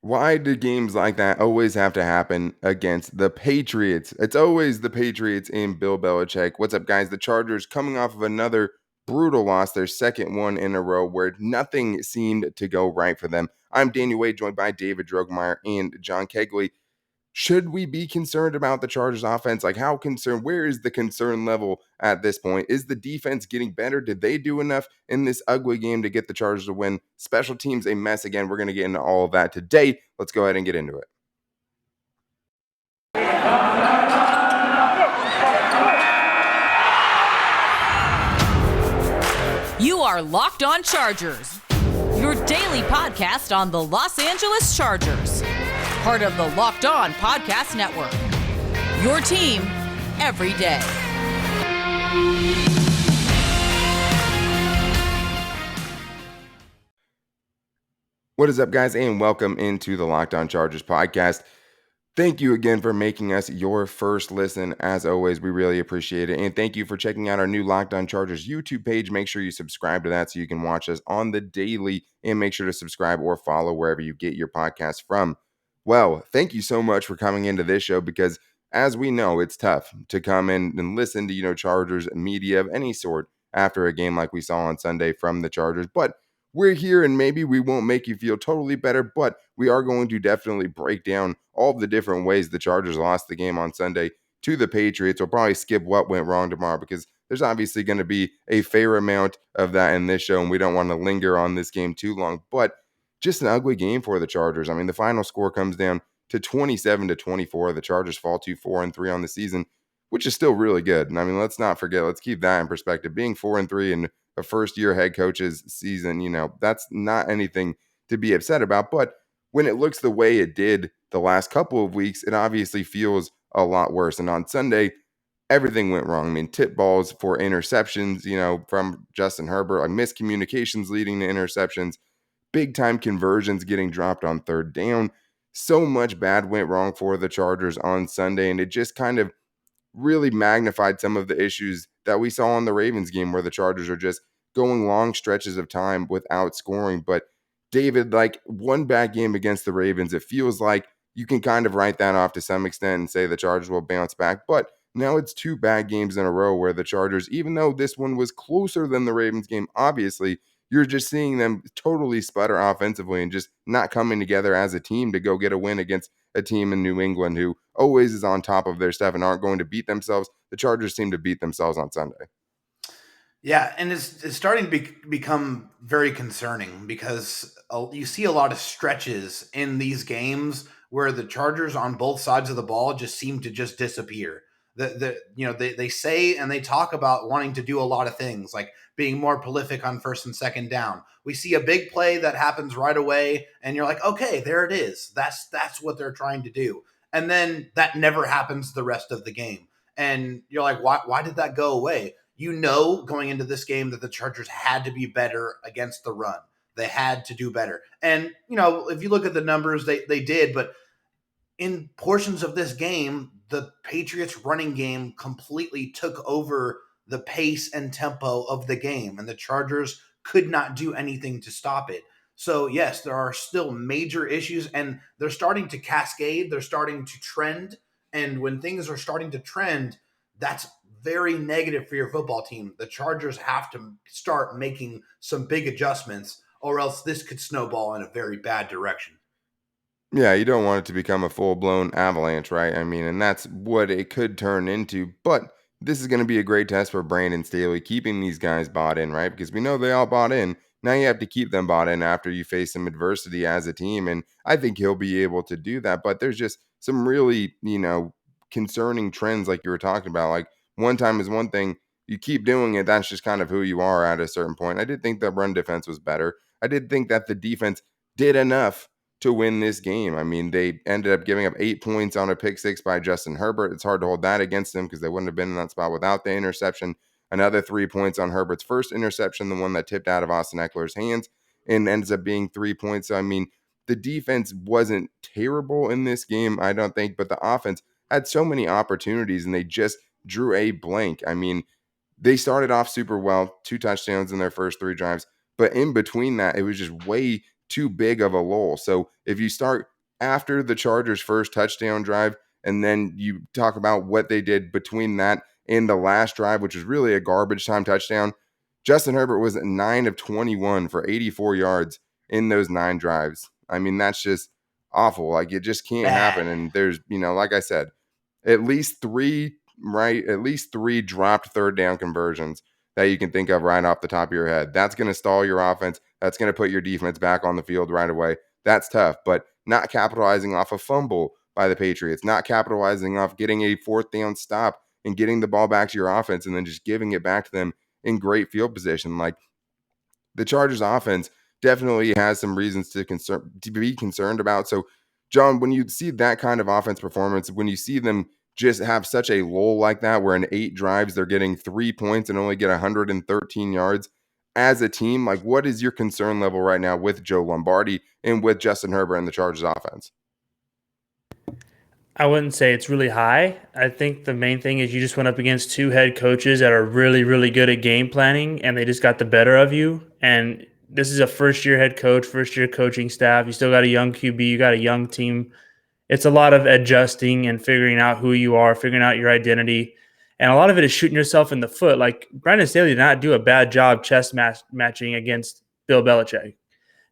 Why do games like that always have to happen against the Patriots? It's always the Patriots and Bill Belichick. What's up, guys? The Chargers coming off of another brutal loss, their second one in a row where nothing seemed to go right for them. I'm Daniel Wade, joined by David Droegemeier and John Kegley. Should we be concerned about the Chargers offense? Like, how concerned? Where is the concern level at this point? Is the defense getting better? Did they do enough in this ugly game to get the Chargers to win? Special teams a mess again. We're going to get into all of that today. Let's go ahead and get into it. You are Locked On Chargers, your daily podcast on the Los Angeles Chargers, part of the Locked On Podcast Network, your team every day. What is up, guys, and welcome into the Locked On Chargers podcast. Thank you again for making us your first listen. As always, we really appreciate it. And thank you for checking out our new Locked On Chargers YouTube page. Make sure you subscribe to that so you can watch us on the daily, and make sure to subscribe or follow wherever you get your podcast from. Well, thank you so much for coming into this show because, as we know, it's tough to come in and listen to, Chargers media of any sort after a game like we saw on Sunday from the Chargers. But we're here, and maybe we won't make you feel totally better, but we are going to definitely break down all the different ways the Chargers lost the game on Sunday to the Patriots. We'll probably skip what went wrong tomorrow because there's obviously going to be a fair amount of that in this show, and we don't want to linger on this game too long. But just an ugly game for the Chargers. I mean, the final score comes down to 27-24. The Chargers fall to 4-3 on the season, which is still really good. And I mean, let's not forget, let's keep that in perspective. Being 4-3 and a first-year head coach's season, that's not anything to be upset about. But when it looks the way it did the last couple of weeks, it obviously feels a lot worse. And on Sunday, everything went wrong. I mean, tip balls for interceptions, from Justin Herbert, like miscommunications leading to interceptions, big-time conversions getting dropped on third down. So much bad went wrong for the Chargers on Sunday, and it just kind of really magnified some of the issues that we saw in the Ravens game where the Chargers are just going long stretches of time without scoring. But David, like, one bad game against the Ravens, it feels like you can kind of write that off to some extent and say the Chargers will bounce back. But now it's two bad games in a row where the Chargers, even though this one was closer than the Ravens game, obviously, you're just seeing them totally sputter offensively and just not coming together as a team to go get a win against a team in New England who always is on top of their stuff and aren't going to beat themselves. The Chargers seem to beat themselves on Sunday. Yeah, and it's starting to become very concerning because you see a lot of stretches in these games where the Chargers on both sides of the ball just seem to just disappear. They say and they talk about wanting to do a lot of things like being more prolific on first and second down. We see a big play that happens right away, and you're like, okay, there it is. That's what they're trying to do, and then that never happens the rest of the game, and you're like, why did that go away? Going into this game that the Chargers had to be better against the run. They had to do better. And, if you look at the numbers, they did. But in portions of this game, the Patriots running game completely took over the pace and tempo of the game. And the Chargers could not do anything to stop it. So, yes, there are still major issues. And they're starting to cascade. They're starting to trend. And when things are starting to trend, that's very negative for your football team. The Chargers have to start making some big adjustments, or else this could snowball in a very bad direction. Yeah, you don't want it to become a full-blown avalanche, right? I mean, and that's what it could turn into. But this is going to be a great test for Brandon Staley, keeping these guys bought in, right? Because we know they all bought in. Now you have to keep them bought in after you face some adversity as a team. And I think he'll be able to do that. But there's just some really, concerning trends like you were talking about. Like, one time is one thing. You keep doing it, that's just kind of who you are at a certain point. I did think the run defense was better. I did think that the defense did enough to win this game. I mean, they ended up giving up 8 points on a pick six by Justin Herbert. It's hard to hold that against them because they wouldn't have been in that spot without the interception. Another 3 points on Herbert's first interception, the one that tipped out of Austin Ekeler's hands, and ends up being 3 points. So, I mean, the defense wasn't terrible in this game, I don't think, but the offense had so many opportunities and they just drew a blank. I mean, they started off super well, 2 touchdowns in their first 3 drives, but in between that, it was just way too big of a lull. So if you start after the Chargers' first touchdown drive, and then you talk about what they did between that and the last drive, which was really a garbage time touchdown, Justin Herbert was 9 of 21 for 84 yards in those 9 drives. I mean, that's just awful. Like, it just can't happen. Bad. And there's, like I said, at least three, right? At least 3 dropped third down conversions that you can think of right off the top of your head. That's going to stall your offense. That's going to put your defense back on the field right away. That's tough, but not capitalizing off a fumble by the Patriots, not capitalizing off getting a fourth down stop and getting the ball back to your offense and then just giving it back to them in great field position. Like, the Chargers offense definitely has some reasons to be concerned about. So, John, when you see that kind of offense performance, when you see them just have such a lull like that, where in 8 drives they're getting 3 points and only get 113 yards as a team, like, what is your concern level right now with Joe Lombardi and with Justin Herbert and the Chargers offense? I wouldn't say it's really high. I think the main thing is you just went up against 2 head coaches that are really, really good at game planning, and they just got the better of you. And this is a first-year head coach, first-year coaching staff. You still got a young QB. You got a young team. It's a lot of adjusting and figuring out who you are, figuring out your identity. And a lot of it is shooting yourself in the foot. Like, Brandon Staley did not do a bad job chess matching against Bill Belichick.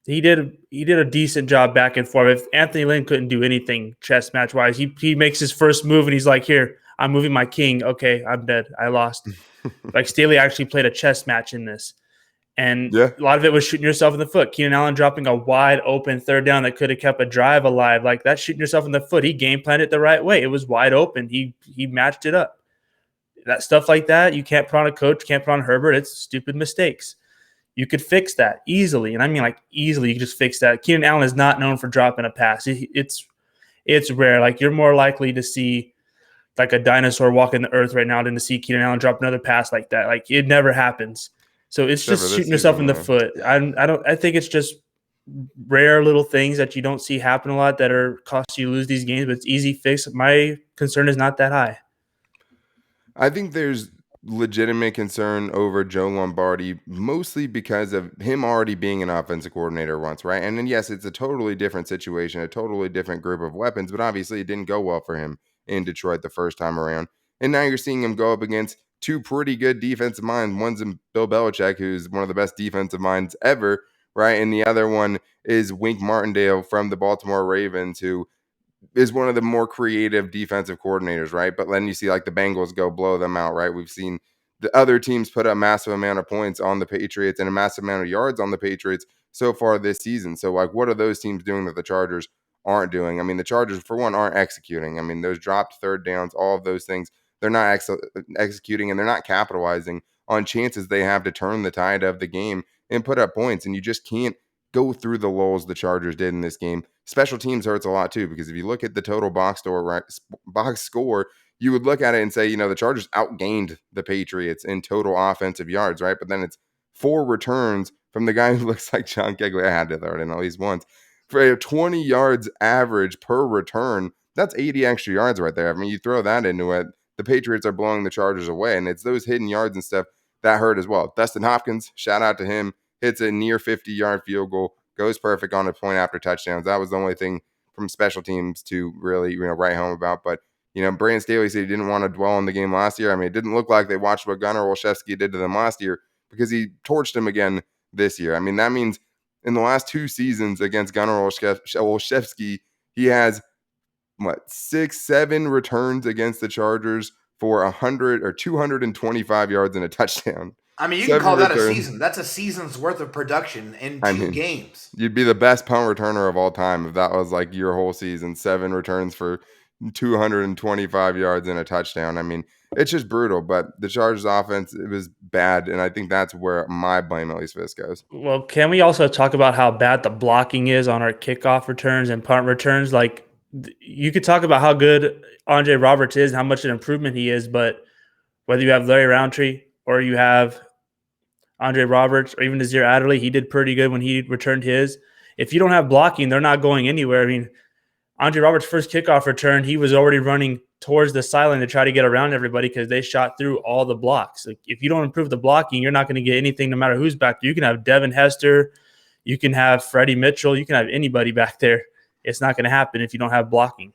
He did a decent job back and forth. If Anthony Lynn couldn't do anything chess match wise, he makes his first move and he's like, "Here, I'm moving my king. Okay, I'm dead. I lost." Like, Staley actually played a chess match in this. And Yeah. a lot of it was shooting yourself in the foot. Keenan Allen dropping a wide open third down that could have kept a drive alive. Like, that's shooting yourself in the foot. He game planned it the right way. It was wide open. He matched it up. That stuff like that, you can't put on a coach, can't put on Herbert. It's stupid mistakes. You could fix that easily. And I mean, like, easily, you could just fix that. Keenan Allen is not known for dropping a pass. It's rare. Like, you're more likely to see like a dinosaur walking the earth right now than to see Keenan Allen drop another pass like that. Like, it never happens. So it's Except for just this shooting yourself season, in the foot. I think it's just rare little things that you don't see happen a lot that are cost you lose these games, but it's easy fix. My concern is not that high. I think there's legitimate concern over Joe Lombardi, mostly because of him already being an offensive coordinator once, right? And then, yes, it's a totally different situation, a totally different group of weapons, but obviously it didn't go well for him in Detroit the first time around. And now you're seeing him go up against 2 pretty good defensive minds. One's in Bill Belichick, who's one of the best defensive minds ever, right? And the other one is Wink Martindale from the Baltimore Ravens, who is one of the more creative defensive coordinators, right? But then you see like the Bengals go blow them out, right? We've seen the other teams put a massive amount of points on the Patriots and a massive amount of yards on the Patriots so far this season. So, like, what are those teams doing that the Chargers aren't doing? I mean, the Chargers, for one, aren't executing. I mean, those dropped third downs, all of those things, they're not executing, and they're not capitalizing on chances they have to turn the tide of the game and put up points. And you just can't go through the lulls the Chargers did in this game. Special teams hurts a lot too, because if you look at the total box score, you would look at it and say, the Chargers outgained the Patriots in total offensive yards, right? But then it's 4 returns from the guy who looks like John Kegley. I had to throw it in at least once. For a 20 yards average per return, that's 80 extra yards right there. I mean, you throw that into it, the Patriots are blowing the Chargers away, and it's those hidden yards and stuff that hurt as well. Dustin Hopkins, shout out to him, hits a near 50-yard field goal, goes perfect on a point after touchdowns. That was the only thing from special teams to really, write home about. But, Brandon Staley said he didn't want to dwell on the game last year. I mean, it didn't look like they watched what Gunnar Olszewski did to them last year, because he torched him again this year. I mean, that means in the last 2 seasons against Gunnar Olszewski, he has, 6-7 returns against the Chargers for 100 or 225 yards and a touchdown. I mean, you 7 can call that returns. a season. That's a season's worth of production in 2 games. You'd be the best punt returner of all time if that was like your whole season. 7 returns for 225 yards and a touchdown. I mean, it's just brutal. But the Chargers offense, it was bad, and I think that's where my blame, at least for this, goes. Well, can we also talk about how bad the blocking is on our kickoff returns and punt returns? Like, you could talk about how good Andre Roberts is and how much an improvement he is, but whether you have Larry Roundtree or you have Andre Roberts or even Nazir Adderley, he did pretty good when he returned his. If you don't have blocking, they're not going anywhere. I mean, Andre Roberts' first kickoff return, he was already running towards the sideline to try to get around everybody because they shot through all the blocks. Like, if you don't improve the blocking, you're not going to get anything no matter who's back there. You can have Devin Hester, You can have Freddie Mitchell, you can have anybody back there. It's not going to happen if you don't have blocking.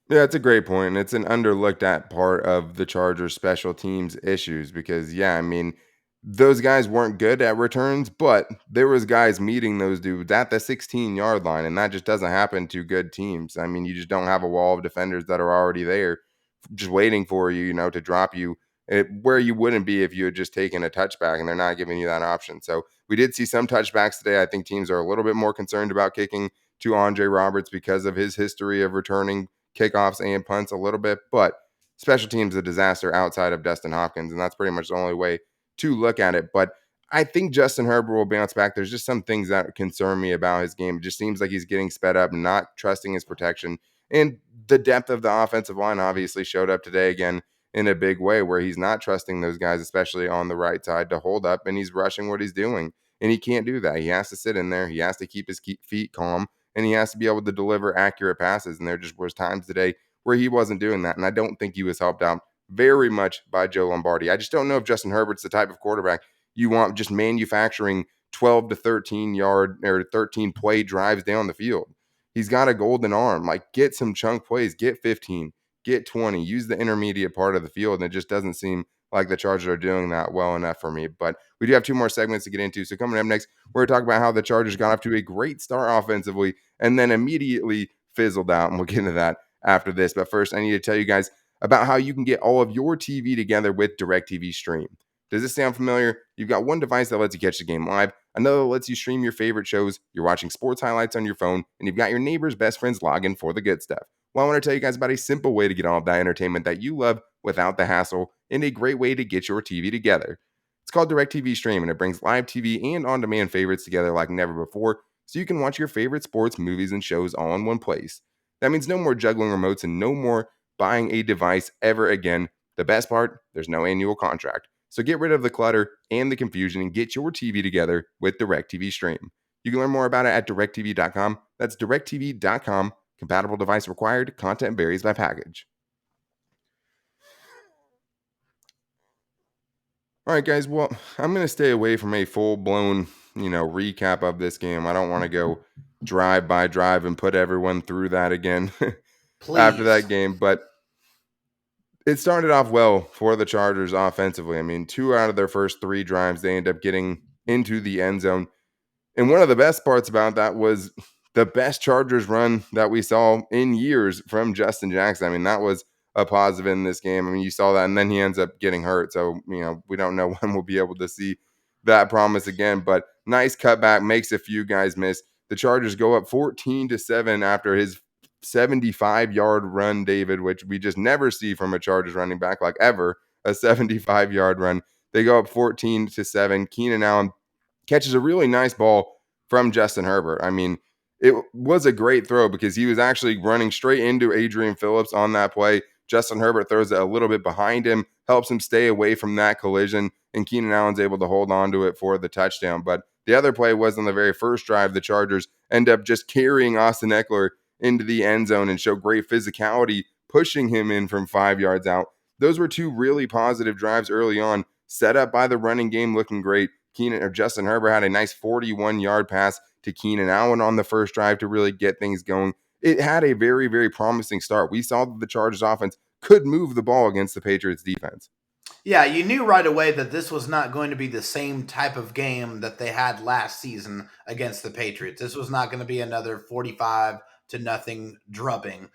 Yeah, it's a great point. It's an underlooked at part of the Chargers special teams issues because yeah, I mean, those guys weren't good at returns, but there was guys meeting those dudes at the 16-yard line, and that just doesn't happen to good teams. I mean, you just don't have a wall of defenders that are already there just waiting for you, to drop you where you wouldn't be if you had just taken a touchback, and they're not giving you that option. So we did see some touchbacks today. I think teams are a little bit more concerned about kicking to Andre Roberts because of his history of returning kickoffs and punts a little bit, but special teams a disaster outside of Dustin Hopkins, and that's pretty much the only way to look at it. But I think Justin Herbert will bounce back. There's just some things that concern me about his game. It just seems like he's getting sped up, not trusting his protection. And the depth of the offensive line obviously showed up today again in a big way where he's not trusting those guys, especially on the right side, to hold up, and he's rushing what he's doing. And he can't do that. He has to sit in there. He has to keep his feet calm, and he has to be able to deliver accurate passes. And there just was times today where he wasn't doing that. And I don't think he was helped out very much by Joe Lombardi. I just don't know if Justin Herbert's the type of quarterback you want just manufacturing 12 to 13 yard or 13 play drives down the field. He's got a golden arm. Like, get some chunk plays, get 15, get 20, use the intermediate part of the field. And it just doesn't seem like the Chargers are doing that well enough for me. But we do have two more segments to get into. So coming up next, we're going to talk about how the Chargers got off to a great start offensively and then immediately fizzled out. And we'll get into that after this. But first, I need to tell you guys about how you can get all of your TV together with DirecTV Stream. Does this sound familiar? You've got one device that lets you catch the game live, another that lets you stream your favorite shows, you're watching sports highlights on your phone, and you've got your neighbor's best friend's login for the good stuff. Well, I want to tell you guys about a simple way to get all of that entertainment that you love without the hassle, and a great way to get your TV together. It's called DirecTV Stream, and it brings live TV and on-demand favorites together like never before, so you can watch your favorite sports, movies, and shows all in one place. That means no more juggling remotes and no more buying a device ever again. The best part, there's no annual contract. So get rid of the clutter and the confusion and get your TV together with DirecTV Stream. You can learn more about it at directtv.com. That's directtv.com. Compatible device required. Content varies by package. All right, guys. Well, I'm going to stay away from a full-blown, recap of this game. I don't want to go drive by drive and put everyone through that again after that game. But it started off well for the Chargers offensively. I mean, 2 out of their first 3 drives, they end up getting into the end zone. And one of the best parts about that was the best Chargers run that we saw in years from Justin Jackson. I mean, that was a positive in this game. I mean, you saw that, and then he ends up getting hurt. So, we don't know when we'll be able to see that promise again. But nice cutback, makes a few guys miss. The Chargers go up 14-7 after his 75-yard run, David, which we just never see from a Chargers running back, like ever, a 75-yard run. They go up 14-7. Keenan Allen catches a really nice ball from Justin Herbert. I mean, it was a great throw because he was actually running straight into Adrian Phillips on that play. Justin Herbert throws it a little bit behind him, helps him stay away from that collision, and Keenan Allen's able to hold on to it for the touchdown. But the other play was on the very first drive. The Chargers end up just carrying Austin Ekeler into the end zone and show great physicality, pushing him in from 5 yards out. Those were 2 really positive drives early on, set up by the running game looking great. Justin Herbert had a nice 41-yard pass to Keenan Allen on the first drive to really get things going. It had a very, very promising start. We saw that the Chargers offense could move the ball against the Patriots defense. Yeah, you knew right away that this was not going to be the same type of game that they had last season against the Patriots. This was not going to be another 45-0 drubbing.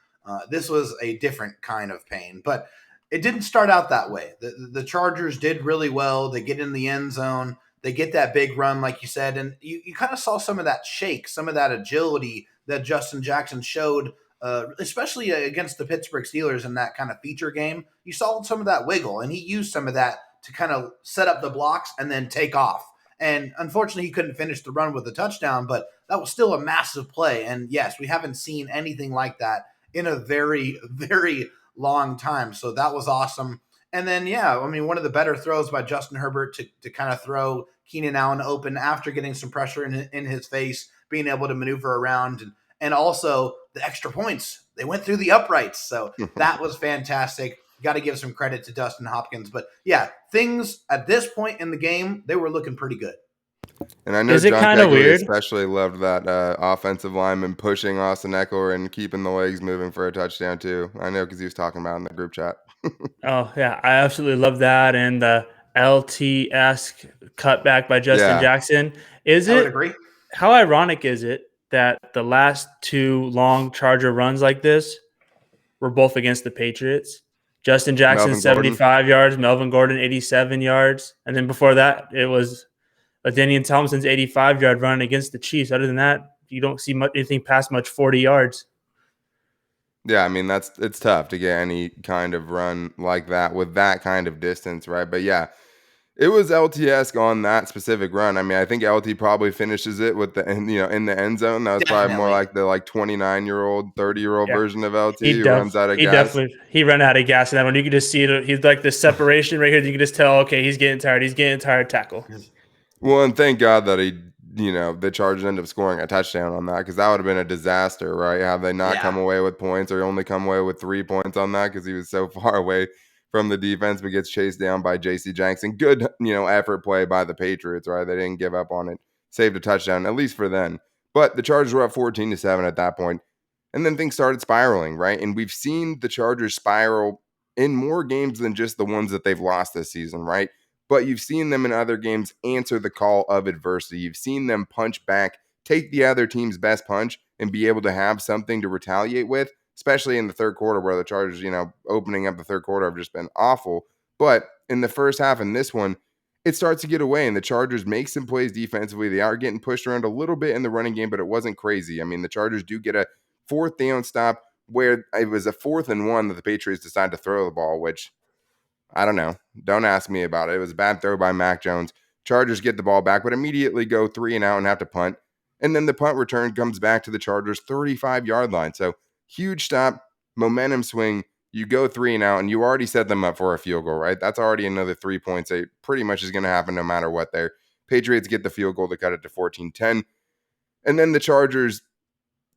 This was a different kind of pain, but it didn't start out that way. The Chargers did really well. They get in the end zone. They get that big run, like you said, and you kind of saw some of that shake, some of that agility that Justin Jackson showed, especially against the Pittsburgh Steelers in that kind of feature game. You saw some of that wiggle, and he used some of that to kind of set up the blocks and then take off. And unfortunately, he couldn't finish the run with a touchdown, but that was still a massive play. And yes, we haven't seen anything like that in a very, very long time. So that was awesome. And then, yeah, I mean, one of the better throws by Justin Herbert to kind of throw Keenan Allen open after getting some pressure in his face, being able to maneuver around, and also the extra points. They went through the uprights. So that was fantastic. Got to give some credit to Dustin Hopkins. But yeah, things at this point in the game, they were looking pretty good. And I know Is it John kind of Kegley weird? especially loved that offensive lineman pushing Austin Ekeler and keeping the legs moving for a touchdown too. I know because he was talking about it in the group chat. Oh yeah, I absolutely love that, and the LT-esque cutback by Justin Yeah, Jackson. Is I would it agree. How ironic is it that the last two long Charger runs like this were both against the Patriots? Justin Jackson Melvin Gordon. 75 yards, Melvin Gordon 87 yards, and then before that it was Daniel Thompson's 85-yard run against the Chiefs. Other than that, you don't see anything past much 40 yards. Yeah, I mean it's tough to get any kind of run like that with that kind of distance, right? But yeah, it was LT-esque on that specific run. I mean, I think LT probably finishes it with the in the end zone. That was probably more Definitely. like the 29-year-old, 30-year-old Yeah, version of LT who runs out of he gas. definitely he ran out of gas in that one. You could just see it. He's like the separation right here. You can just tell. Okay, he's getting tired. He's getting tired. Tackle. Well, and thank God that the Chargers ended up scoring a touchdown on that because that would have been a disaster, right? Have they not come Yeah. away with points or only come away with 3 points on that because he was so far away from the defense but gets chased down by J.C. Jackson. Good, effort play by the Patriots, right? They didn't give up on it. Saved a touchdown, at least for them. But the Chargers were up 14-7 at that point. And then things started spiraling, right? And we've seen the Chargers spiral in more games than just the ones that they've lost this season, right? But you've seen them in other games answer the call of adversity. You've seen them punch back, take the other team's best punch, and be able to have something to retaliate with, especially in the third quarter where the Chargers, opening up the third quarter have just been awful. But in the first half in this one, it starts to get away, and the Chargers make some plays defensively. They are getting pushed around a little bit in the running game, but it wasn't crazy. I mean, the Chargers do get a fourth down stop where it was a 4th and 1 that the Patriots decided to throw the ball, which I don't know. Don't ask me about it. It was a bad throw by Mac Jones. Chargers get the ball back, but immediately go 3-and-out and have to punt. And then the punt return comes back to the Chargers 35-yard line. So huge stop, momentum swing. You go 3-and-out, and you already set them up for a field goal, right? That's already another 3 points. It pretty much is going to happen no matter what there. Patriots get the field goal to cut it to 14-10. And then the Chargers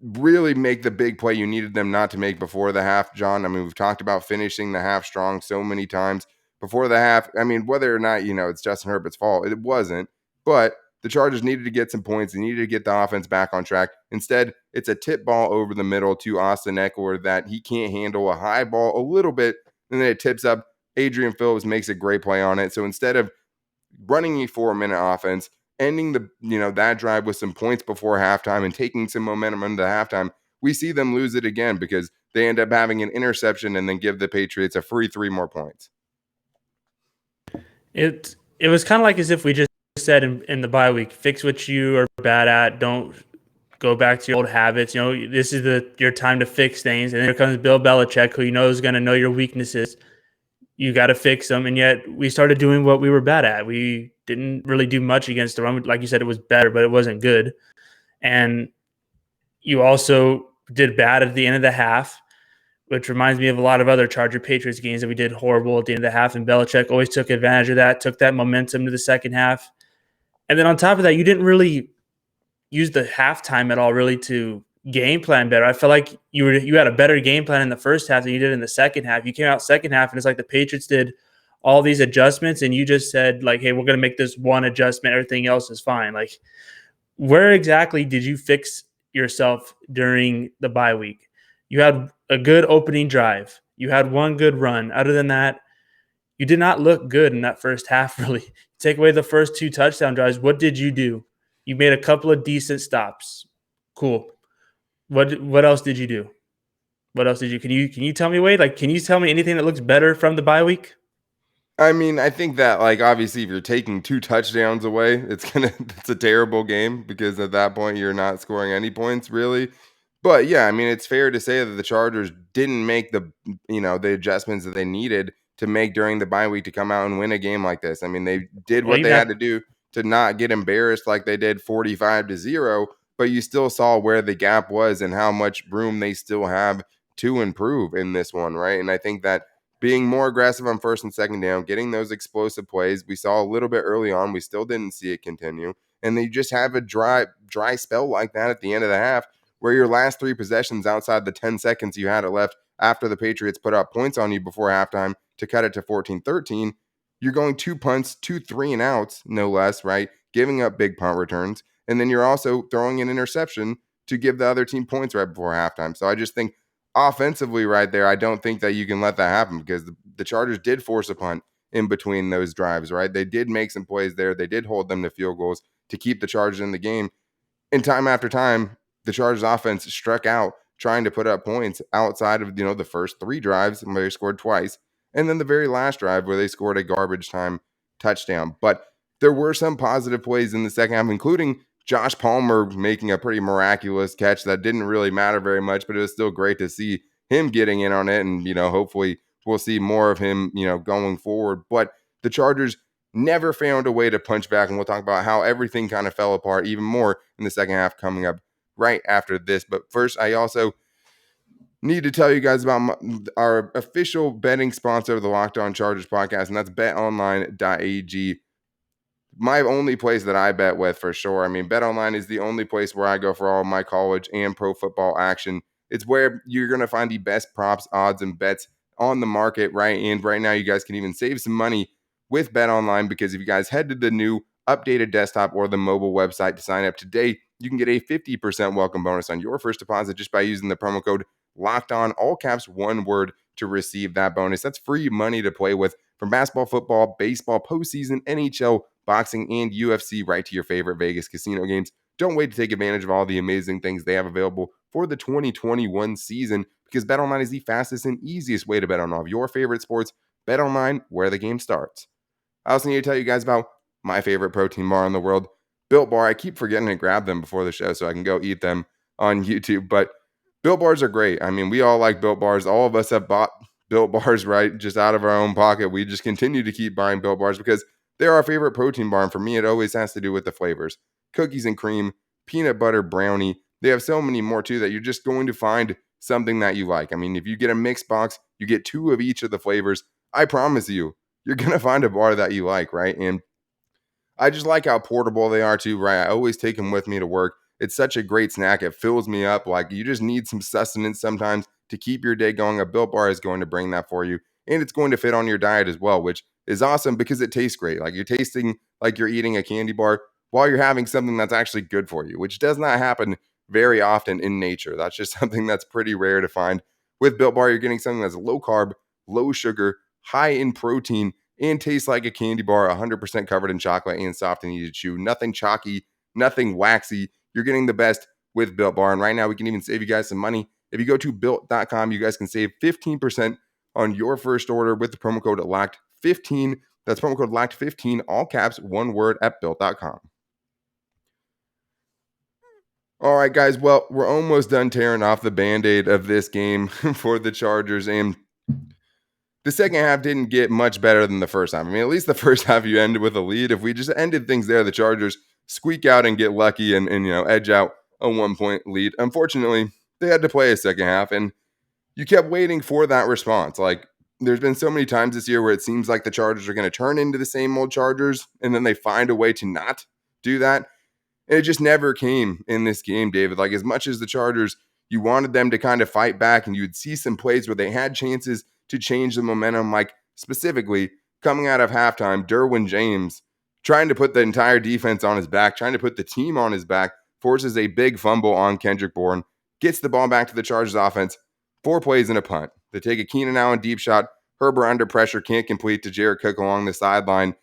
really make the big play you needed them not to make before the half, John. I mean, we've talked about finishing the half strong so many times before the half. I mean, whether or not, it's Justin Herbert's fault, it wasn't. But the Chargers needed to get some points. They needed to get the offense back on track. Instead, it's a tip ball over the middle to Austin Ekeler that he can't handle a high ball a little bit, and then it tips up. Adrian Phillips makes a great play on it. So instead of running a 4-minute offense, ending that drive with some points before halftime and taking some momentum into halftime, we see them lose it again because they end up having an interception and then give the Patriots a free 3 more points. It was kind of like as if we just said in the bye week, fix what you are bad at. Don't go back to your old habits. This is your time to fix things. And then here comes Bill Belichick, who is going to know your weaknesses. You got to fix them. And yet we started doing what we were bad at. We didn't really do much against the run. Like you said, it was better, but it wasn't good. And you also did bad at the end of the half, which reminds me of a lot of other Charger Patriots games that we did horrible at the end of the half. And Belichick always took advantage of that, took that momentum to the second half. And then on top of that, you didn't really use the halftime at all really to game plan better. I felt like you had a better game plan in the first half than you did in the second half. You came out second half and it's like the Patriots did all these adjustments and you just said like, hey, we're going to make this one adjustment. Everything else is fine. Like, where exactly did you fix yourself during the bye week? You had a good opening drive. You had one good run. Other than that, you did not look good in that first half, really. Take away the first 2 touchdown drives. What did you do? You made a couple of decent stops. Cool. What else did you do? What else did you can you tell me, Wade? Like, can you tell me anything that looks better from the bye week? I mean, I think that obviously if you're taking 2 touchdowns away, it's a terrible game because at that point you're not scoring any points really. But yeah, I mean, it's fair to say that the Chargers didn't make the adjustments that they needed to make during the bye week to come out and win a game like this. I mean, they did Well, what even they had at to do to not get embarrassed like they did 45-0, but you still saw where the gap was and how much room they still have to improve in this one, right? And I think that being more aggressive on first and second down, getting those explosive plays, we saw a little bit early on. We still didn't see it continue. And they just have a dry spell like that at the end of the half where your last 3 possessions outside the 10 seconds you had it left after the Patriots put up points on you before halftime to cut it to 14-13, you're going 2 punts, 2 3-and-outs, no less, right? giving up big punt returns, and then you're also throwing an interception to give the other team points right before halftime. So I just think offensively right there, I don't think that you can let that happen because the Chargers did force a punt in between those drives, right? They did make some plays there. They did hold them to field goals to keep the Chargers in the game. And time after time, the Chargers offense struck out trying to put up points outside of, the first 3 drives where they scored twice. And then the very last drive where they scored a garbage time touchdown. But there were some positive plays in the second half, including Josh Palmer making a pretty miraculous catch that didn't really matter very much, but it was still great to see him getting in on it. And, hopefully we'll see more of him, going forward. But the Chargers never found a way to punch back. And we'll talk about how everything kind of fell apart even more in the second half coming up right after this. But first, I also need to tell you guys about our official betting sponsor of the Locked On Chargers podcast, and that's betonline.ag. My only place that I bet with for sure. I mean, BetOnline is the only place where I go for all my college and pro football action. It's where you're going to find the best props, odds, and bets on the market, right? And right now, you guys can even save some money with BetOnline because if you guys head to the new updated desktop or the mobile website to sign up today, you can get a 50% welcome bonus on your first deposit just by using the promo code Locked On, all caps, one word, to receive that bonus. That's free money to play with from basketball, football, baseball, postseason, NHL, boxing, and UFC right to your favorite Vegas casino games. Don't wait to take advantage of all the amazing things they have available for the 2021 season because BetOnline is the fastest and easiest way to bet on all of your favorite sports. BetOnline, where the game starts. I also need to tell you guys about my favorite protein bar in the world, Built Bar. I keep forgetting to grab them before the show so I can go eat them on YouTube, but Built Bars are great. I mean, we all like Built Bars. All of us have bought Built Bars, right? Just out of our own pocket. We just continue to keep buying Built Bars because they're our favorite protein bar. And for me, it always has to do with the flavors. Cookies and cream, peanut butter brownie. They have so many more too that you're just going to find something that you like. I mean, if you get a mixed box, you get 2 of each of the flavors. I promise you, you're going to find a bar that you like, right? And I just like how portable they are too, right? I always take them with me to work. It's such a great snack. It fills me up. Like you just need some sustenance sometimes to keep your day going. A Built Bar is going to bring that for you. And it's going to fit on your diet as well, which is awesome because it tastes great. Like you're tasting like you're eating a candy bar while you're having something that's actually good for you, which does not happen very often in nature. That's just something that's pretty rare to find. With Built Bar, you're getting something that's low carb, low sugar, high in protein, and tastes like a candy bar, 100% covered in chocolate and soft and easy to chew. Nothing chalky, nothing waxy. You're getting the best with Built Bar. And right now, we can even save you guys some money. If you go to built.com, you guys can save 15% on your first order with the promo code LOCKED15. That's promo code LOCKED15, all caps, one word, at built.com. All right, guys. Well, we're almost done tearing off the Band-Aid of this game for the Chargers. And the second half didn't get much better than the first half. I mean, at least the first half you ended with a lead. If we just ended things there, the Chargers squeak out and get lucky and edge out a 1-point lead. Unfortunately, they had to play a second half, and you kept waiting for that response. Like, there's been so many times this year where it seems like the Chargers are going to turn into the same old Chargers, and then they find a way to not do that. And it just never came in this game, David. Like, as much as the Chargers, you wanted them to kind of fight back, and you'd see some plays where they had chances to change the momentum, like specifically coming out of halftime, Derwin James trying to put the entire defense on his back, trying to put the team on his back, forces a big fumble on Kendrick Bourne, gets the ball back to the Chargers offense, 4 plays and a punt. They take a Keenan Allen deep shot, Herbert under pressure, can't complete to Jared Cook along the sideline.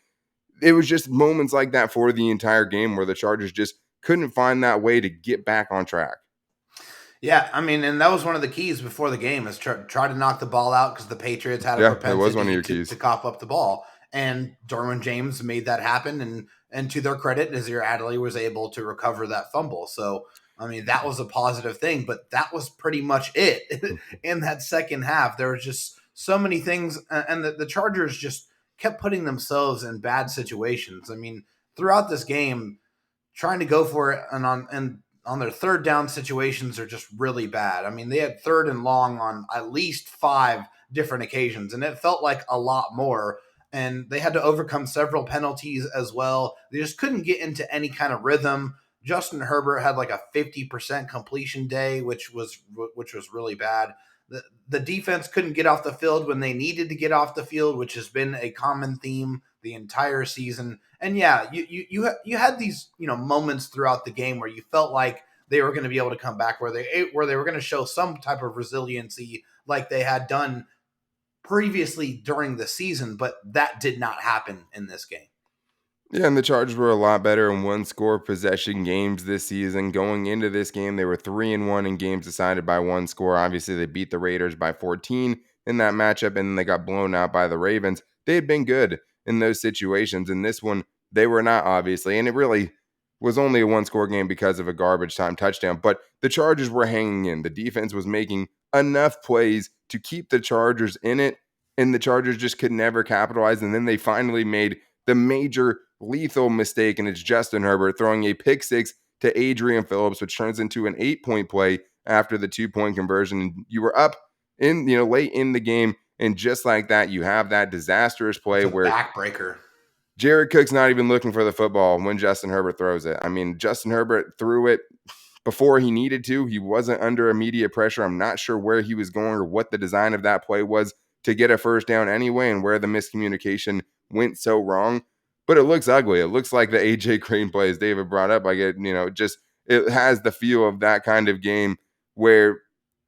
It was just moments like that for the entire game where the Chargers just couldn't find that way to get back on track. Yeah, I mean, and that was one of the keys before the game is try to knock the ball out because the Patriots had a propensity was one of your keys to cough up the ball. And Derwin James made that happen. And to their credit, Nazir Adderley was able to recover that fumble. So, I mean, that was a positive thing, but that was pretty much it in that second half. There was just so many things. And the Chargers just kept putting themselves in bad situations. I mean, throughout this game, trying to go for it and on their third down situations are just really bad. I mean, they had 3rd and long on at least 5 different occasions, and it felt like a lot more. And they had to overcome several penalties as well. They just couldn't get into any kind of rhythm. Justin Herbert had like a 50% completion day, which was really bad. The defense couldn't get off the field when they needed to get off the field, which has been a common theme the entire season. And yeah, you had these moments throughout the game where you felt like they were going to be able to come back, where they were going to show some type of resiliency like they had done previously during the season, but that did not happen in this game. Yeah, and the Chargers were a lot better in one-score possession games this season. Going into this game, they were 3-1 in games decided by one score. Obviously, they beat the Raiders by 14 in that matchup, and then they got blown out by the Ravens. They had been good in those situations. In this one, they were not, obviously, and it really was only a one-score game because of a garbage time touchdown. But the Chargers were hanging in. The defense was making enough plays to keep the Chargers in it, and the Chargers just could never capitalize. And then they finally made the major lethal mistake, and it's Justin Herbert throwing a pick six to Adrian Phillips, which turns into an 8-point play after the 2-point conversion. And you were up in late in the game, and just like that, you have that disastrous play where backbreaker. Jared Cook's not even looking for the football when Justin Herbert throws it. I mean, Justin Herbert threw it before he needed to. He wasn't under immediate pressure. I'm not sure where he was going or what the design of that play was to get a first down anyway, and where the miscommunication went so wrong. But it looks ugly. It looks like the AJ Green plays David brought up. Like it has the feel of that kind of game where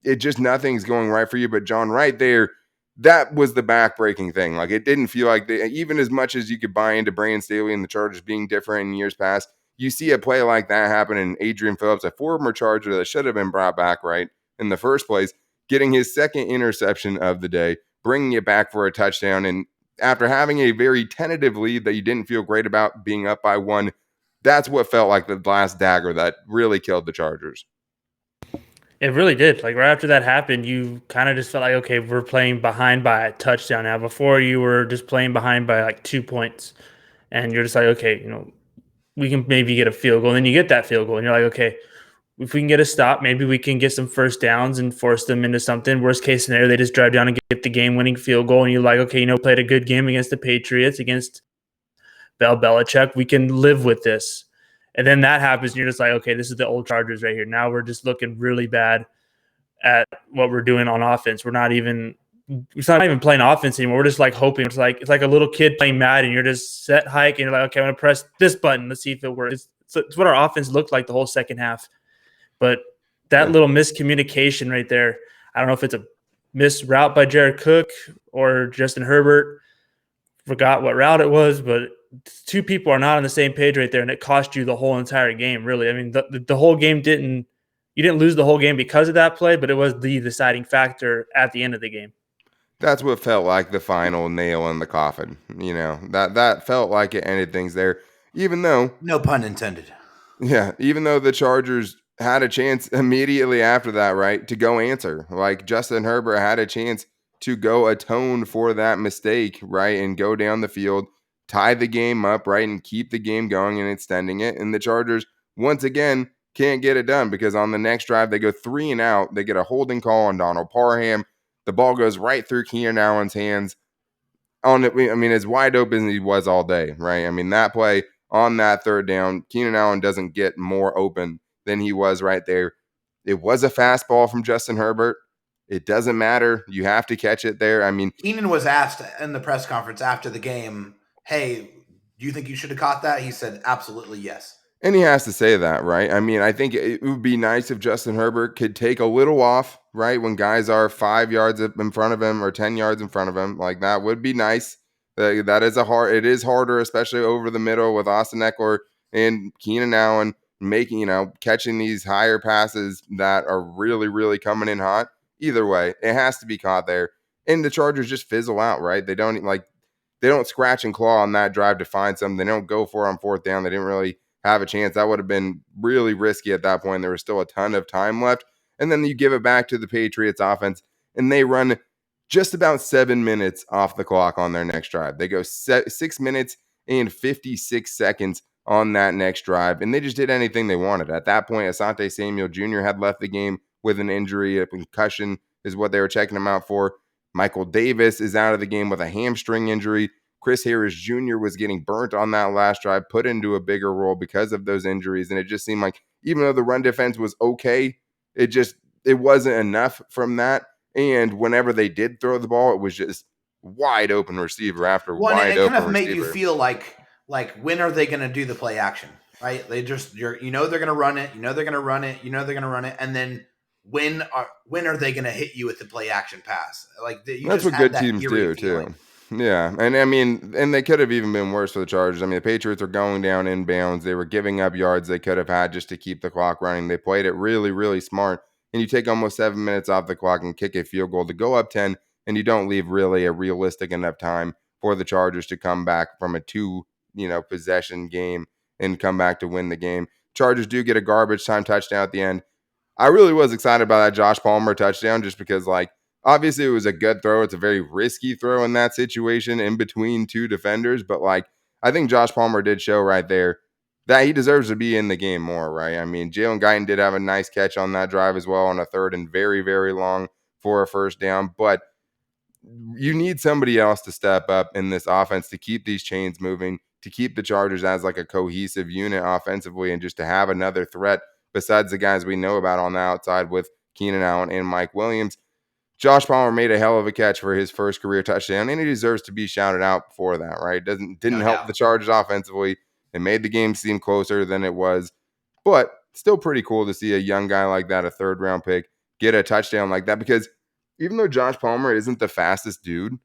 it just nothing's going right for you. But John, right there, that was the backbreaking thing. Like, it didn't feel like even as much as you could buy into Brandon Staley and the Chargers being different in years past, you see a play like that happen in Adrian Phillips, a former Charger that should have been brought back right in the first place, getting his second interception of the day, bringing it back for a touchdown. And after having a very tentative lead that you didn't feel great about being up by one, that's what felt like the last dagger that really killed the Chargers. It really did. Like, right after that happened, you kind of just felt like, okay, we're playing behind by a touchdown now. Before, you were just playing behind by like 2 points. And you're just like, okay, we can maybe get a field goal. And then you get that field goal, and you're like, okay, if we can get a stop, maybe we can get some first downs and force them into something. Worst case scenario, they just drive down and get the game-winning field goal, and you're like, okay, played a good game against the Patriots, against Belichick. We can live with this. And then that happens, and you're just like, okay, this is the old Chargers right here. Now we're just looking really bad at what we're doing on offense. It's not even playing offense anymore. We're just like hoping. It's like a little kid playing Madden. You're just set hike, and you're like, okay, I'm gonna press this button. Let's see if it works. It's what our offense looked like the whole second half. But that little miscommunication right there, I don't know if it's a missed route by Jared Cook or Justin Herbert. Forgot what route it was, but two people are not on the same page right there, and it cost you the whole entire game, really. I mean, the whole game you didn't lose the whole game because of that play, but it was the deciding factor at the end of the game. That's what felt like the final nail in the coffin. That felt like it ended things there, even though, no pun intended. Yeah, even though the Chargers had a chance immediately after that, right, to go answer. Like, Justin Herbert had a chance to go atone for that mistake, right, and go down the field, tie the game up, right, and keep the game going and extending it. And the Chargers, once again, can't get it done because on the next drive, they go 3 and out. They get a holding call on Donald Parham. The ball goes right through Keenan Allen's hands. As wide open as he was all day, right? I mean, that play on that third down, Keenan Allen doesn't get more open than he was right there. It was a fastball from Justin Herbert. It doesn't matter. You have to catch it there. I mean, Keenan was asked in the press conference after the game, hey, do you think you should have caught that? He said, absolutely yes. And he has to say that, right? I mean, I think it would be nice if Justin Herbert could take a little off, right? When guys are 5 yards in front of him or 10 yards in front of him, like, that would be nice. It is harder, especially over the middle with Austin Ekeler and Keenan Allen catching these higher passes that are really, really coming in hot. Either way, it has to be caught there. And the Chargers just fizzle out, right? They don't scratch and claw on that drive to find something. They don't go for it on fourth down. They didn't really have a chance. That would have been really risky at that point. There was still a ton of time left. And then you give it back to the Patriots offense, and they run just about 7 minutes off the clock on their next drive. They go 6 minutes and 56 seconds on that next drive, and they just did anything they wanted. At that point, Asante Samuel Jr. had left the game with an injury. A concussion is what they were checking him out for. Michael Davis is out of the game with a hamstring injury. Chris Harris Jr. was getting burnt on that last drive, put into a bigger role because of those injuries. And it just seemed like even though the run defense was okay, it wasn't enough from that. And whenever they did throw the ball, it was just wide open receiver after One, wide it kind open of made you receiver. feel like when are they going to do the play action? Right? They're they're going to run it. They're going to run it. They're going to run it, and then when are they going to hit you with the play action pass? Like you That's just what had good that teams eerie do feeling. too. Yeah, and I mean, and they could have even been worse for the Chargers. I mean, the Patriots are going down inbounds. They were giving up yards they could have had just to keep the clock running. They played it really, really smart. And you take almost 7 minutes off the clock and kick a field goal to go up 10, and you don't leave really a realistic enough time for the Chargers to come back from a possession game and come back to win the game. Chargers do get a garbage time touchdown at the end. I really was excited about that Josh Palmer touchdown just because, like, obviously it was a good throw. It's a very risky throw in that situation in between two defenders. But, like, I think Josh Palmer did show right there that he deserves to be in the game more, right? I mean, Jalen Guyton did have a nice catch on that drive as well on a third and very, very long for a first down. But you need somebody else to step up in this offense to keep these chains moving, to keep the Chargers as like a cohesive unit offensively, and just to have another threat besides the guys we know about on the outside with Keenan Allen and Mike Williams. Josh Palmer made a hell of a catch for his first career touchdown, and he deserves to be shouted out for that, right? Didn't No help doubt. the Chargers offensively. It made the game seem closer than it was, but still pretty cool to see a young guy like that, a third round pick, get a touchdown like that, because even though Josh Palmer isn't the fastest dude,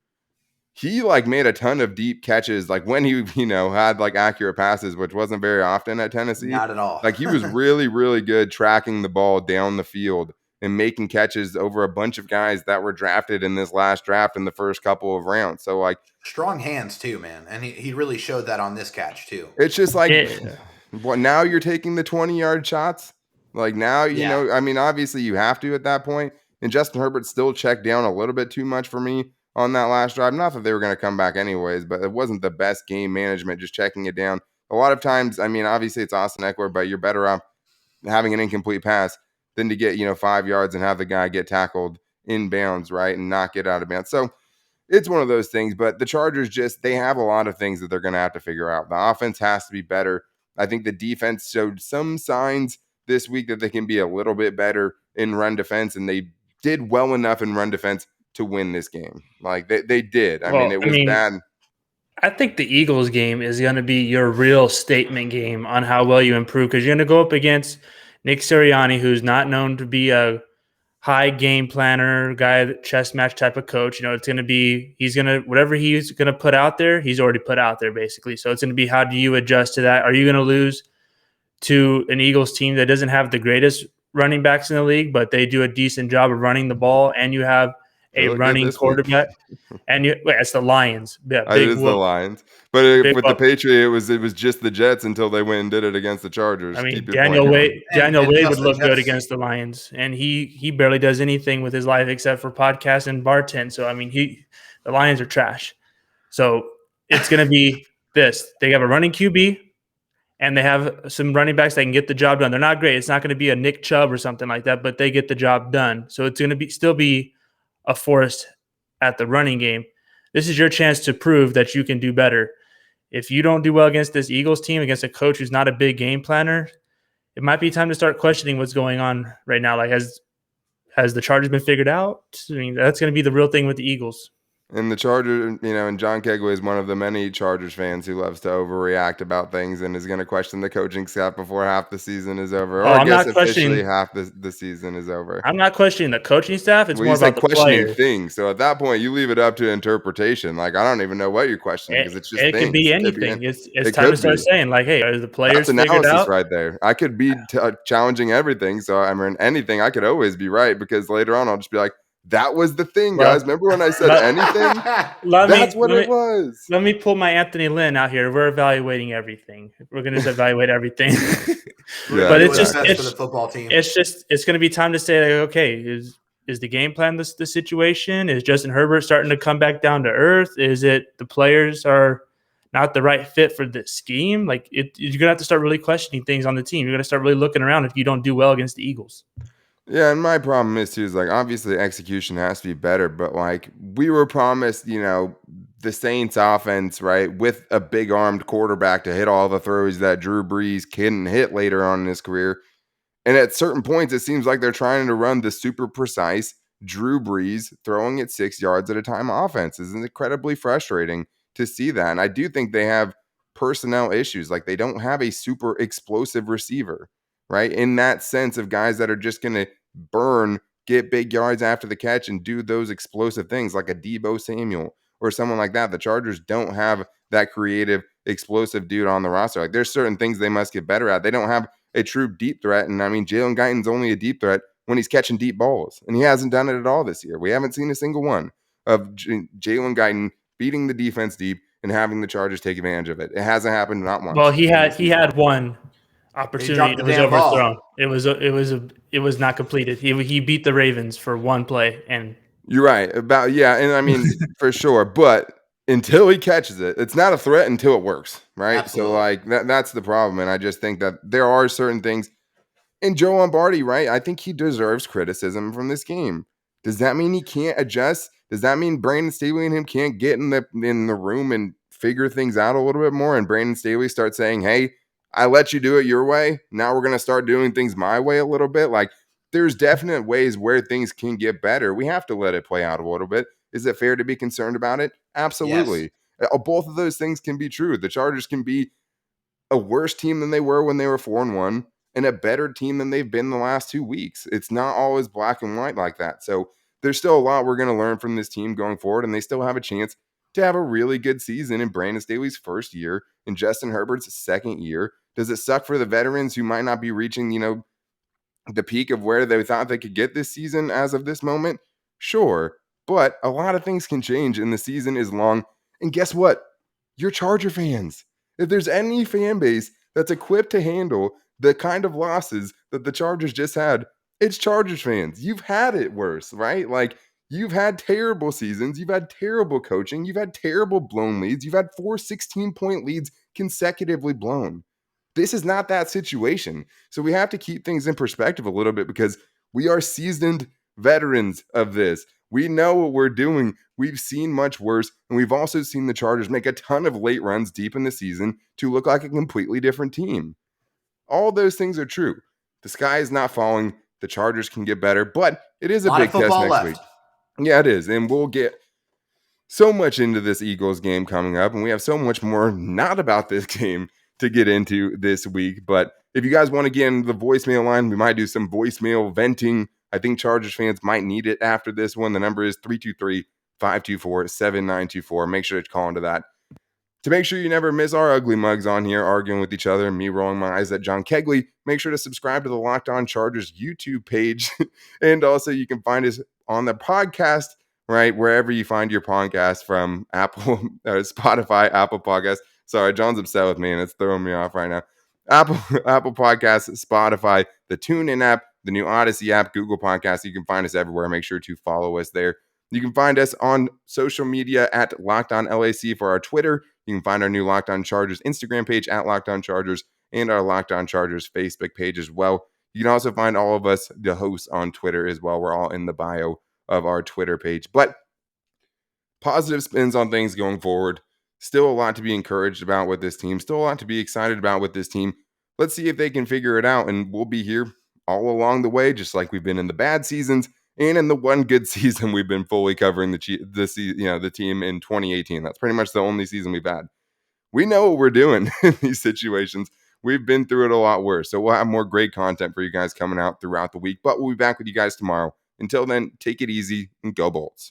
he like made a ton of deep catches, like when he, had like accurate passes, which wasn't very often at Tennessee. Not at all. Like he was really, really good tracking the ball down the field and making catches over a bunch of guys that were drafted in this last draft in the first couple of rounds. So like Strong hands too, man. And he really showed that on this catch too. it's just like, Yeah. what, now you're taking the 20-yard shots? Like now, Yeah. I mean, obviously you have to at that point. And Justin Herbert still checked down a little bit too much for me on that last drive. Not that they were going to come back anyways, but it wasn't the best game management, just checking it down. A lot of times, I mean, obviously it's Austin Ekeler, but you're better off having an incomplete pass than to get, 5 yards and have the guy get tackled in bounds, right? And not get out of bounds. So it's one of those things, but the Chargers they have a lot of things that they're going to have to figure out. The offense has to be better. I think the defense showed some signs this week that they can be a little bit better in run defense, and they did well enough in run defense to win this game. Like they did. I mean, it was bad. I think the Eagles game is going to be your real statement game on how well you improve, because you're going to go up against Nick Sirianni, who's not known to be a high game planner, guy, chess match type of coach. It's going to be, whatever he's going to put out there, he's already put out there basically. So it's going to be, how do you adjust to that? Are you going to lose to an Eagles team that doesn't have the greatest running backs in the league, but they do a decent job of running the ball, and you have a running quarterback? And it's the Lions. Yeah, It is the Lions. But with the Patriots, it was just the Jets until they went and did it against the Chargers. I mean, Daniel Wade would look good against the Lions, and he barely does anything with his life except for podcast and bartend. So I mean, the Lions are trash. So it's going to be this: they have a running QB, and they have some running backs that can get the job done. They're not great. It's not going to be a Nick Chubb or something like that, but they get the job done. So it's going to still be a force at the running game. This is your chance to prove that you can do better. If you don't do well against this Eagles team, against a coach who's not a big game planner, it might be time to start questioning what's going on right now. Like, has the Chargers been figured out? I mean, that's going to be the real thing with the Eagles. And the Chargers, and John Kegley is one of the many Chargers fans who loves to overreact about things and is going to question the coaching staff before half the season is over. Or I guess officially half the season is over. I'm not questioning the coaching staff. It's more about the questioning players. Things. So at that point, you leave it up to interpretation. Like, I don't even know what you're questioning, because it's just it things. Can be anything. It's time to start saying, like, hey, are the players That's figured analysis out? right there. I could be challenging everything. So I mean, anything, I could always be right, because later on I'll just be like, that was the thing, guys. Remember when I said anything? That's what it was. Let me pull my Anthony Lynn out here. We're evaluating everything. We're going to evaluate everything. But it's just for the football team. It's going to be time to say, like, okay, is the game plan the situation? Is Justin Herbert starting to come back down to earth? Is it the players are not the right fit for this scheme? Like, you're going to have to start really questioning things on the team. You're going to start really looking around if you don't do well against the Eagles. Yeah, and my problem is too, is like, obviously execution has to be better, but like, we were promised, the Saints offense, right, with a big armed quarterback to hit all the throws that Drew Brees couldn't hit later on in his career. And at certain points, it seems like they're trying to run the super precise Drew Brees throwing it 6 yards at a time offense. Is incredibly frustrating to see that. And I do think they have personnel issues. Like they don't have a super explosive receiver, right? In that sense of guys that are just going to burn, get big yards after the catch and do those explosive things like a Deebo Samuel or someone like that. The Chargers don't have that creative, explosive dude on the roster. Like there's certain things they must get better at. They don't have a true deep threat. And I mean, Jalen Guyton's only a deep threat when he's catching deep balls. And he hasn't done it at all this year. We haven't seen a single one of Jalen Guyton beating the defense deep and having the Chargers take advantage of it. It hasn't happened not once. Well, he had one opportunity. dropped It the was damn ball. overthrown. It was not completed. He beat the Ravens for one play, and You're right about and I mean for sure, but until he catches it, it's not a threat until it works, right? Absolutely. So like that's the problem, and I just think that there are certain things. And Joe Lombardi, right? I think he deserves criticism from this game. Does that mean he can't adjust? Does that mean Brandon Staley and him can't get in the room and figure things out a little bit more? And Brandon Staley starts saying, "Hey, I let you do it your way. Now we're gonna start doing things my way a little bit." Like there's definite ways where things can get better. We have to let it play out a little bit. Is it fair to be concerned about it? Yes. Absolutely. Both of those things can be true. The Chargers can be a worse team than they were when they were 4-1 and a better team than they've been the last 2 weeks. It's not always black and white like that. So there's still a lot we're going to learn from this team going forward, and they still have a chance to have a really good season in Brandon Staley's first year and Justin Herbert's second year. Does it suck for the veterans who might not be reaching, the peak of where they thought they could get this season as of this moment? Sure. But a lot of things can change and the season is long. And guess what? You're Charger fans. If there's any fan base that's equipped to handle the kind of losses that the Chargers just had, it's Chargers fans. You've had it worse, right? Like you've had terrible seasons. You've had terrible coaching. You've had terrible blown leads. You've had 4 16-point leads consecutively blown. This is not that situation. So we have to keep things in perspective a little bit because we are seasoned veterans of this. We know what we're doing. We've seen much worse, and we've also seen the Chargers make a ton of late runs deep in the season to look like a completely different team. All those things are true. The sky is not falling. The Chargers can get better, but it is a lot big of test football next left. week. Yeah, it is, and we'll get so much into this Eagles game coming up, and we have so much more not about this game to get into this week. But if you guys want to get into the voicemail line, we might do some voicemail venting. I think Chargers fans might need it after this one. The number is 323-524-7924. Make sure to call into that. To make sure you never miss our ugly mugs on here arguing with each other and me rolling my eyes at John Kegley, make sure to subscribe to the Locked On Chargers YouTube page. And also you can find us on the podcast, right? Wherever you find your podcast from Apple, Spotify, Apple Podcasts. Sorry, John's upset with me and it's throwing me off right now. Apple Podcasts, Spotify, the TuneIn app, the new Odyssey app, Google Podcasts. You can find us everywhere. Make sure to follow us there. You can find us on social media at Locked On LAC for our Twitter. You can find our new Locked On Chargers Instagram page at Locked On Chargers and our Locked On Chargers Facebook page as well. You can also find all of us, the hosts, on Twitter as well. We're all in the bio of our Twitter page. But positive spins on things going forward. Still a lot to be encouraged about with this team. Still a lot to be excited about with this team. Let's see if they can figure it out, and we'll be here all along the way, just like we've been in the bad seasons and in the one good season we've been fully covering the team in 2018. That's pretty much the only season we've had. We know what we're doing in these situations. We've been through it a lot worse. So we'll have more great content for you guys coming out throughout the week. But we'll be back with you guys tomorrow. Until then, take it easy and go Bolts.